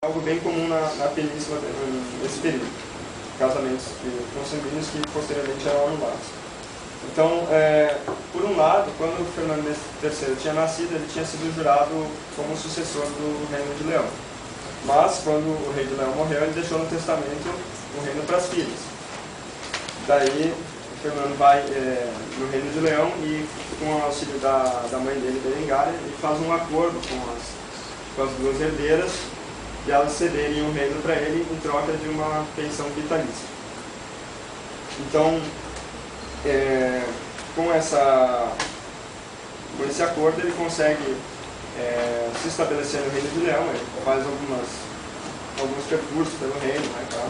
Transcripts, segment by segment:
algo bem comum na península nesse período. Casamentos consanguíneos que posteriormente eram anulados. Então, por um lado, quando o Fernando III tinha nascido, ele tinha sido jurado como sucessor do Reino de Leão. Mas, quando o rei de Leão morreu, ele deixou no testamento o reino para as filhas. Daí, o Fernando vai no Reino de Leão e, com o auxílio da mãe dele, Berengária, ele faz um acordo com as duas herdeiras e elas cederem o reino para ele em troca de uma pensão vitalícia. Então, com esse acordo, ele consegue se estabelecer no Reino de Leão. Ele faz alguns percursos pelo reino, né, para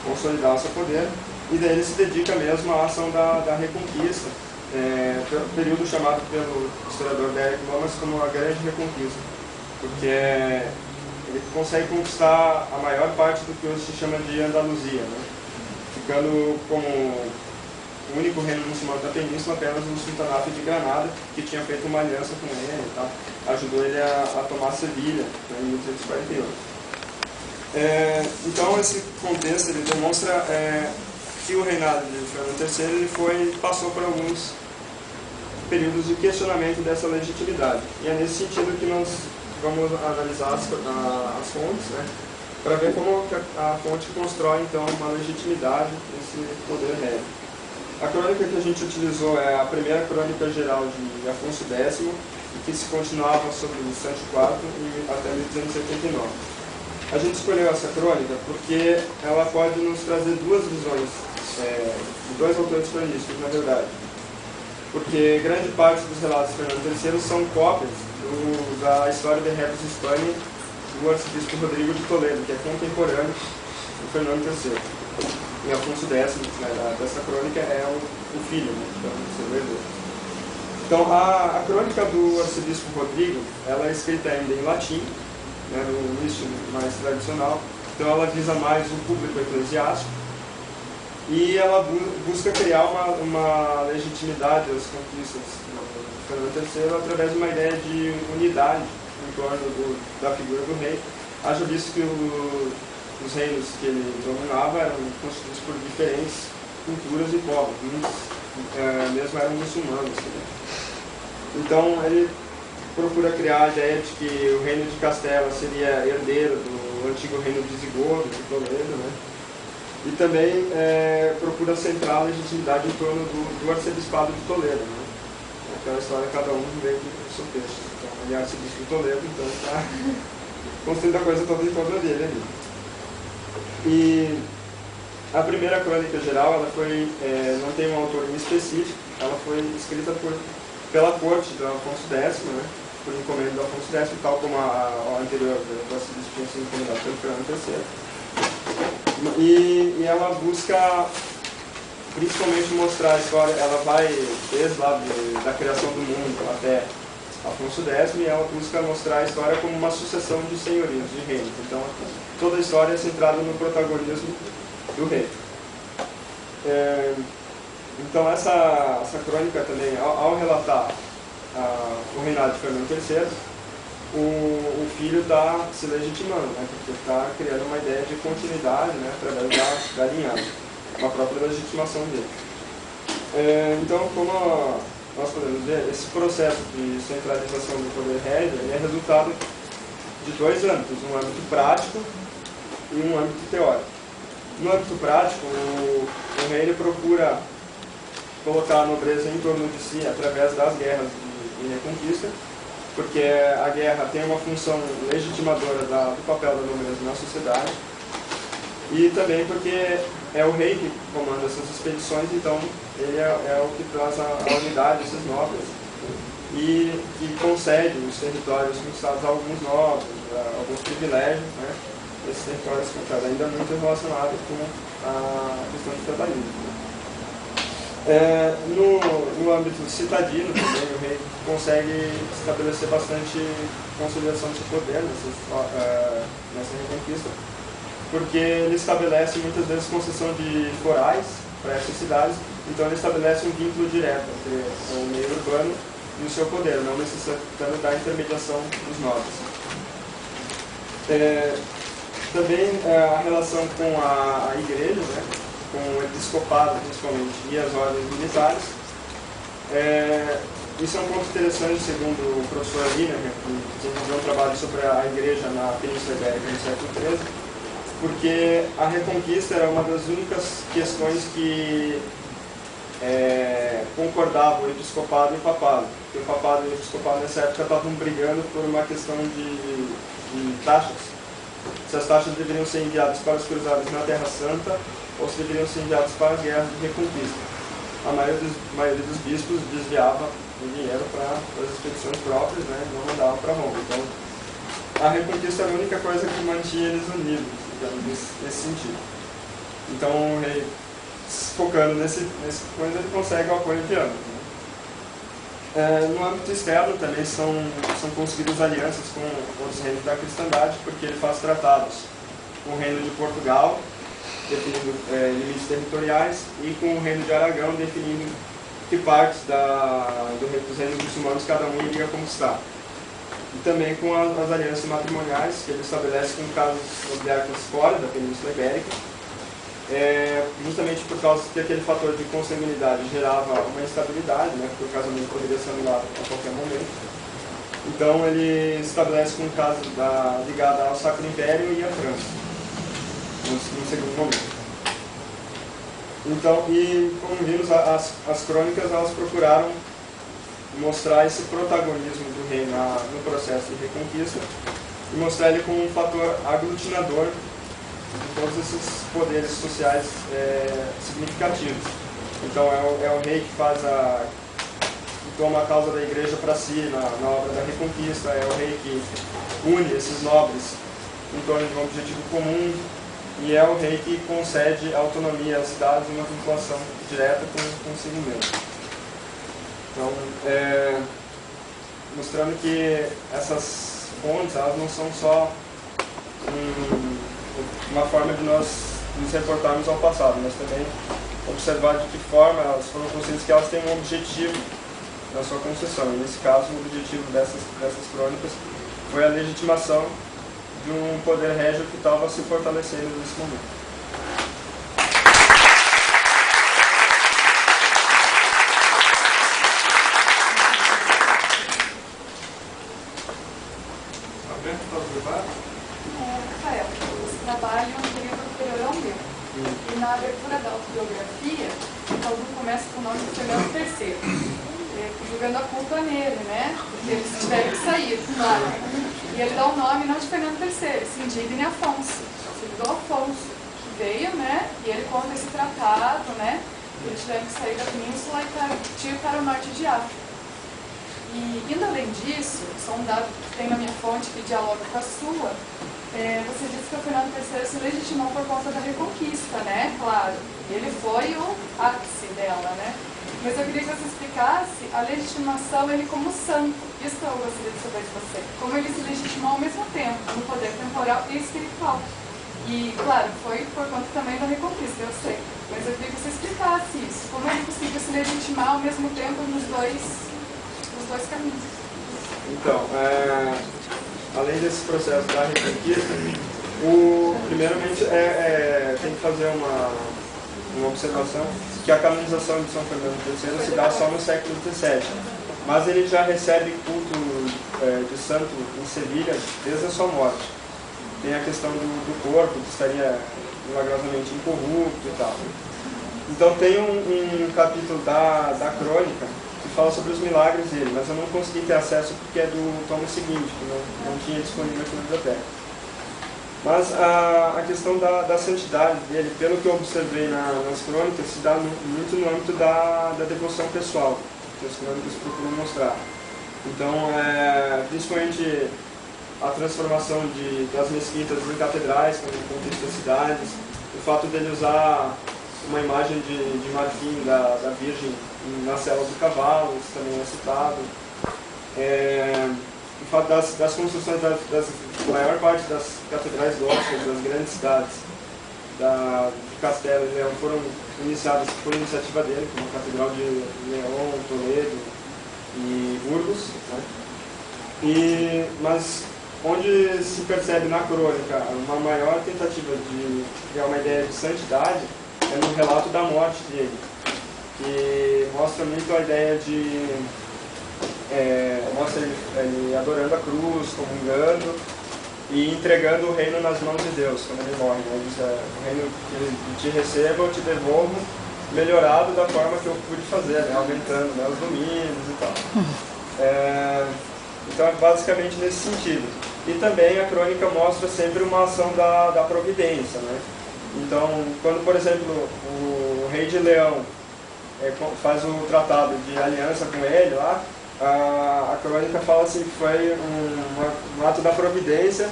consolidar o seu poder, e daí ele se dedica mesmo à ação da Reconquista, período chamado pelo historiador Derek Lomas como a Grande Reconquista, porque ele consegue conquistar a maior parte do que hoje se chama de Andaluzia, né? Ficando como o único reino muçulmano da península apenas o Sultanato de Granada, que tinha feito uma aliança com ele e tal, ajudou ele a tomar Sevilha, né, em 1848. Então esse contexto ele demonstra que o reinado de Fernando III passou por alguns períodos de questionamento dessa legitimidade, e é nesse sentido que nós vamos analisar as fontes, né, para ver como a fonte constrói então uma legitimidade desse poder régia. A crônica que a gente utilizou é a primeira crônica geral de Afonso X, e que se continuava sobre o Sancho IV e até 1279. A gente escolheu essa crônica porque ela pode nos trazer duas visões, de dois autores cronísticos, na verdade. Porque grande parte dos relatos de Fernando III são cópias da história de Rebus Hispania do arcebispo Rodrigo de Toledo, que é contemporâneo do Fernando III. E Afonso X, né, dessa crônica, é o filho, né, do herdeiro. Então, a crônica do arcebispo Rodrigo, ela é escrita ainda em latim, né, no estilo mais tradicional, então ela visa mais o público eclesiástico, e ela busca criar uma legitimidade às conquistas do Fernando III através de uma ideia de unidade em torno da figura do rei, haja visto que os reinos que ele dominava eram constituídos por diferentes culturas e povos, muitos mesmo eram muçulmanos. Né? Então ele procura criar a ideia de que o reino de Castela seria herdeiro do antigo reino visigodo, de Toledo, né? E também procura centrar a legitimidade em torno do arcebispado de Toledo, né? Aquela história, cada um vem do seu texto. Então, ele é arcebispo de Toledo, então está construindo a coisa toda em torno dele ali. E a primeira crônica geral, ela não tem um autor em específico, ela foi escrita pela corte do Afonso X, né? Por encomenda do Afonso X, tal como a anterior do arcebispo tinha sido encomendado pelo Fernando III. E ela busca principalmente mostrar a história, ela vai desde lá da criação do mundo até Afonso X, e ela busca mostrar a história como uma sucessão de senhorios, de reinos. Então, toda a história é centrada no protagonismo do rei. Então, essa crônica também, ao relatar o reinado de Fernando III, o filho está se legitimando, né, porque está criando uma ideia de continuidade, né, através da linhagem, uma própria legitimação dele. Então, como nós podemos ver, esse processo de centralização do poder régio é resultado de dois âmbitos, um âmbito prático e um âmbito teórico. No âmbito prático, o rei procura colocar a nobreza em torno de si através das guerras de reconquista, porque a guerra tem uma função legitimadora do papel da nobreza na sociedade, e também porque é o rei que comanda essas expedições, então ele é o que traz a unidade desses nobres e concede os territórios conquistados a alguns nobres, alguns privilégios, né? Esses territórios conquistados, ainda muito relacionados com a questão do feudalismo. No âmbito citadino também, o rei consegue estabelecer bastante consolidação de seu poder nessa reconquista, porque ele estabelece muitas vezes concessão de forais para essas cidades, então ele estabelece um vínculo direto entre o meio urbano e o seu poder, não necessitando da intermediação dos nobres. Também a relação com a igreja, né, com o episcopado principalmente, e as ordens militares. Isso é um ponto interessante, segundo o professor Lineker, que desenvolveu um trabalho sobre a igreja na Península Ibérica no século XIII, porque a Reconquista era uma das únicas questões que concordavam o episcopado e o papado. Porque o papado e o episcopado nessa época estavam brigando por uma questão de taxas. Se as taxas deveriam ser enviadas para os cruzados na Terra Santa ou se deveriam ser enviadas para as guerras de reconquista. A maioria dos bispos desviava o dinheiro para as expedições próprias, né, e não mandava para Roma. Então, a Reconquista era a única coisa que mantinha eles unidos, digamos, nesse sentido. Então, o rei, focando nesse coisa, ele consegue o apoio de ambos. No âmbito externo também são conseguidas alianças com outros reinos da cristandade, porque ele faz tratados com o reino de Portugal, definindo limites territoriais, e com o reino de Aragão, definindo que partes dos reinos muçulmanos cada um iria conquistar. E também com as alianças matrimoniais que ele estabelece com casos nobiliários fora da Península Ibérica, justamente por causa que aquele fator de consanguinidade gerava uma instabilidade, né, porque o casamento poderia ser anulado a qualquer momento. Então ele estabelece com um caso ligado ao Sacro Império e à França, no segundo momento. Então, e como vimos, as crônicas elas procuraram mostrar esse protagonismo do rei no processo de reconquista e mostrar ele como um fator aglutinador de todos esses poderes sociais significativos. Então é o rei que toma a causa da igreja para si na obra da reconquista, é o rei que une esses nobres em torno de um objetivo comum, e é o rei que concede autonomia às cidades e uma vinculação direta consigo mesmo. Então, mostrando que essas fontes elas não são só uma forma de nós nos reportarmos ao passado, mas também observar de que forma elas foram construídas, que elas têm um objetivo na sua concessão. E nesse caso, o objetivo dessas crônicas foi a legitimação de um poder régio que estava se fortalecendo nesse momento. Rafael, esse trabalho é um período anterior ao meu. E na abertura da autobiografia, o começa com o nome de Fernando III, jogando a culpa nele, né? Porque eles tiveram que sair, claro. E ele dá o nome não de Fernando III, se indigna Afonso, filho do Afonso, que veio, né? E ele conta esse tratado, né? Eles tiveram que sair da península e ir para o norte de África. E, indo além disso, só um dado que tem na minha fonte que dialoga com a sua, você disse que o Fernando III se legitimou por conta da Reconquista, né? Claro, ele foi o ápice dela, né? Mas eu queria que você explicasse a legitimação ele como santo. Isso que eu gostaria de saber de você. Como ele se legitimou ao mesmo tempo, no poder temporal e espiritual. E, claro, foi por conta também da Reconquista, eu sei. Mas eu queria que você explicasse isso. Como é possível se legitimar ao mesmo tempo nos dois caminhos? Então, além desse processo da Reconquista, primeiramente tem que fazer uma observação que a canonização de São Fernando III se dá só no século XVII, mas ele já recebe culto de santo em Sevilha desde a sua morte. Tem a questão do corpo, que estaria milagrosamente incorrupto e tal. Então tem um capítulo da crônica que fala sobre os milagres dele, mas eu não consegui ter acesso porque é do tomo seguinte, que não tinha disponível aqui na biblioteca. Mas a questão da santidade dele, pelo que eu observei nas crônicas, se dá muito no âmbito da devoção pessoal, que as crônicas procuram mostrar. Então, principalmente a transformação das mesquitas em catedrais, no contexto das cidades, o fato dele usar uma imagem de marfim da Virgem na sela do cavalo, isso também é citado. O fato das construções da maior parte das catedrais góticas das grandes cidades de Castelo e Leão foram iniciadas por iniciativa dele, como a Catedral de Leão, Toledo e Burgos, né? Mas onde se percebe na crônica uma maior tentativa de criar uma ideia de santidade é no relato da morte dele, que mostra muito a ideia de... mostra ele adorando a cruz, comungando e entregando o reino nas mãos de Deus quando ele morre, né? Ele diz, o reino que te receba eu te devolvo melhorado da forma que eu pude fazer, né? Aumentando, né? Os domínios e tal. Então é basicamente nesse sentido. E também a crônica mostra sempre uma ação da providência, né? Então, quando, por exemplo, o rei de Leão faz o tratado de aliança com ele lá, a crônica fala assim que foi um ato da providência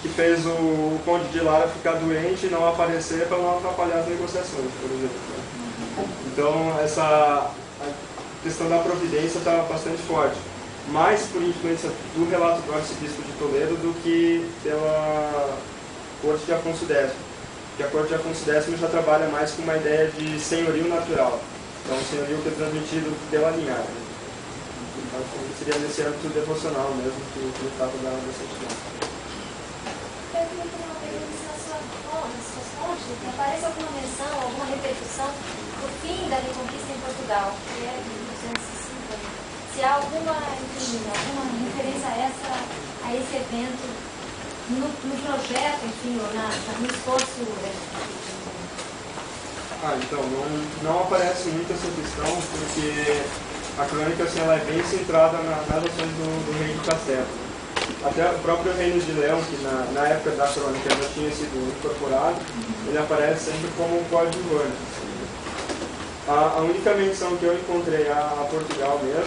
que fez o conde de Lara ficar doente e não aparecer para não atrapalhar as negociações, por exemplo. Então, a questão da providência está bastante forte, mais por influência do relato do arcebispo de Toledo do que pela corte de Afonso X. Porque a corte de Afonso X já trabalha mais com uma ideia de senhorio natural. Então, o senhorio que é transmitido pela linhagem. Então, seria nesse âmbito devocional mesmo que ele trata da santidade. Nas suas fontes, aparece alguma menção, alguma repercussão do fim da Reconquista em Portugal, que é de 1850. Se há alguma referência a esse evento no projeto, enfim, ou no esforço. Então, não aparece muito essa questão, porque a crônica assim, ela é bem centrada nas ações do rei de Castelo. Até o próprio reino de Leão, que na época da crônica já tinha sido incorporado, ele aparece sempre como coadjuvante. A única menção que eu encontrei a Portugal mesmo